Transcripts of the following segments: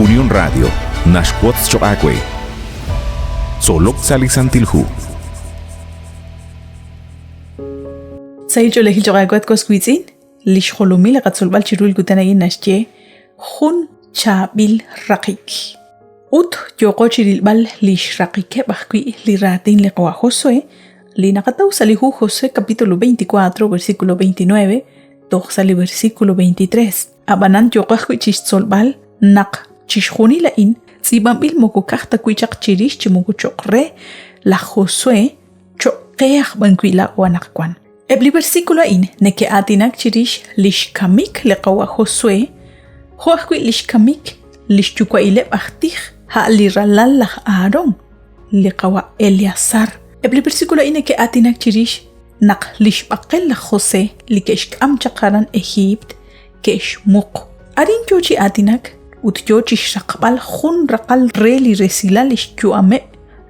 Unión Radio, Nashquots Choacue. Solok Salisantilhu. Sayjo lehil Choacue Cosquizin, Lish Holumil Ratsolbal Chirul Gutanayin Nashje, Hun Chabil Rakik. Ut Yoko Chirilbal Lish Rakike Bakui Liratin Lequa Josue, Linakatau Salihu José capítulo 24, versículo 29, Toxali versículo 23. Abanan Yokahui Chisolbal, Nak Chishunilain, Sibambil Mokukachta Kuichak Chirish Chimukuchokre, La Josue, Chokeach Banquila Wanakwan. Ebli versículo in, Neke Atinak Chirish, Lish Kamik Leqawa Josue, Joachui Lish Kamik, Lish Chukaile Bachtich, Ha Liralal Aaron, Leqawa Eliasar. Ebli versículo in, Neke Atinak Chirish, Nak Lish Bakel La Jose, Likesh Am Chakaran Egypt, Kesh Muk. Arin Jochi Atinak, Ut Jochi Shakbal Hun Rakal Reli Resila Lish Chuame,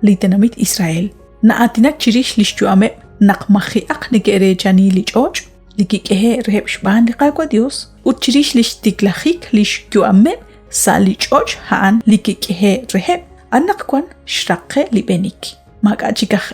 Litenamit Israel. Na Atinak Chirish Lish Chuame, Nak Machiak Negere Jani Lich Och, Likikehe Reheb Shban Liqaqua Dios, Ut Chirish Lish Tiklachik Lish Chuame, Sa Lich Och Haan Likikehe Reheb, Anakwan Shrake Libenik. Magachikach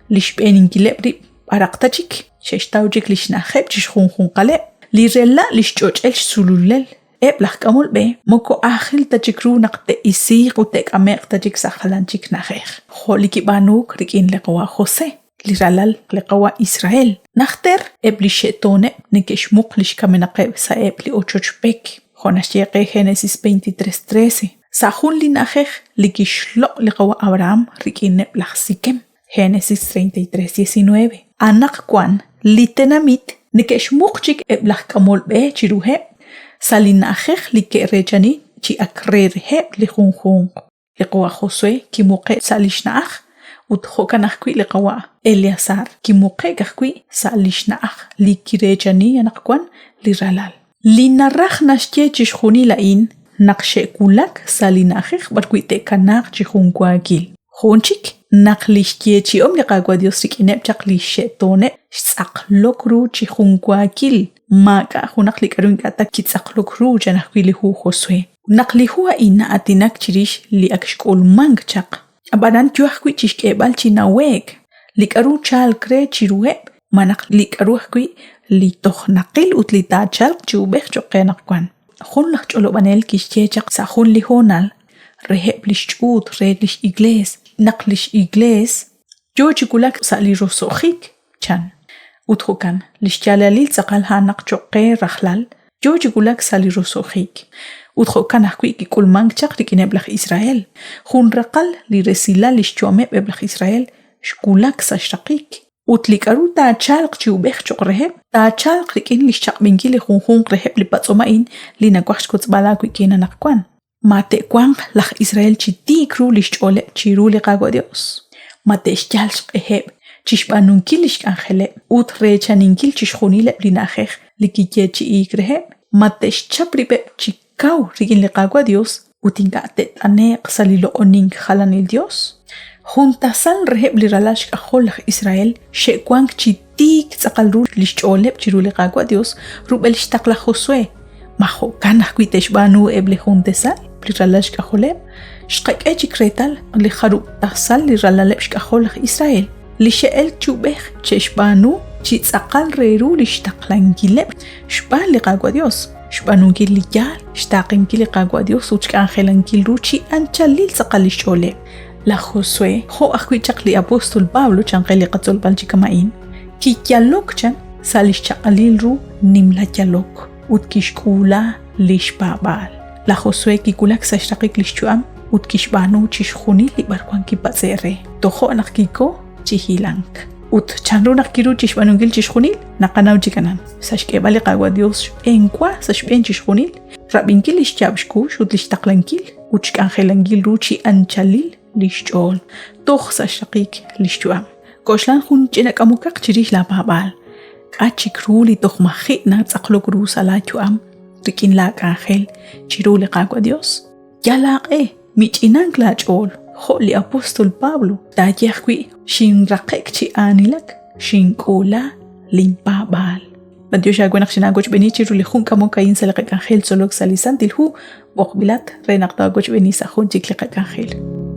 Lish Benin Gilebri, Araktachik, Shestaujik Lish Naheb Chishun Kale. Lirella lishchoch el sululel eblach kamul be moko akhil tajikru naqte isi qutek amek tajik sakhalanchik nakhekh kholiki banuk rikin leqwa Jose liralal leqwa Israel nakhter eblishetone nikesh muqlish kamenaqe sa ebli ochochbek khonashyeqe Génesis 23:13 sahun li nakhekh likishlo leqwa Abraham rikin eblach Sikem Génesis 33:19 anaqwan litenamit Nikesh mukchik eblach kamol be chiruhe salinachech like rejani chi akrerhe likhunkhun liqwa Josue kimuqe salishnach ut khokanachkui liqwa Eliasar kimuqe gakui salishnach likirejani anaqwan liralal linarach nashke chishkhuni lain naqshe kulak salinachech barkuite kanach chikhunkwagil khonchik Naqlishkie chiom liqaqua Dios rikinep chaqlishe tone saqlokru chikhunkwakil maka hunaqlikarun kata kitsaqlokru janaqwili hu Josue naqlihu ina atinak chirish li akshkol mang chaq abanan juaqwi chishkebal chinawek likaru chal kre chiruhe manaq likaru qwi li tohnaqil utlita chal chubek choqenaqwan khun laqcholo banel kishche chaq sa khun li honal reheb lishchut redlish igles naqlish igles jochikulak sali rosokhik chan uthukan lishchalalil saqal hanaq choqe rahlal jochikulak sali rosokhik uthukan akwi kikulmang chaq rikineblach Israel khun raqal li resila lishchome beblach Israel shkulak sashtaqik utlikaru ta chalq chubekh choqreheb ta chalq rikin lishchaq bingili khun reheb li patsomain linaqwax kotsbala kwikina naqkwan Mate kwang lach Israel chiti kru lishchole chiru liqaqua Dios. Mate shchalsh eheb chishbanunkil lishkanjele ut rechaninkil chishkhunile linajej likike chi ikreheb. Mate shchapribe chikau rigin liqaqua Dios utingate ane qsalilo oning khalanil Dios. Juntasal reheb liralash kahol lach Israel shekwang chitik tsaqalru lishchole chiru liqaqua Dios rubel shtaqla Josue. Majo kanah kuitesh banu eble juntesal liralash kahole shqak echikretal li kharu tasal liralash kahol Israel li shel chubeh cheshbanu chitsaqal reru lishtaqlangile shba liqaqua Dios shbanu giliyal shtaqin liqaqua Dios uchkangelan gilruchi anchalil saqalish chole la Josue ho akwichaq li apostol Pablo chanqeli qatzol balchikamain kikyalok chan salish chaqalilru nimlatyalok utkishkula lishbabal la Josue kikulak sashtaqik lishchuam utkishbanu chishkhuni libarkwan kipatsere tojo anakiko chihilank ut chanru nakiru chishbanungil chishkhunil naqanaw chikanan sashkebali qaqua Dios enkwa sashben chishkhunil rabinkil lishchabshkush utlishtaklankil uchkangelangil ruchi anchalil lishchol toj sashtaqik lishchuam koshlan hun chinakamukaq chirish la babal Achikruli tohmaji na tsaqlokru salachuam rikin la kangel chiruli qaqua Dios yalaqe michinan klachol kholi apostol Pablo tayaqwi shin raqek chi anilak shin kola limpabal Bandiosha gwenak shinagoch beni chiruli hun kamo kain salakak angel solok salisan tilhu bokbilat renak dagoch beni sahun chiklikak angel.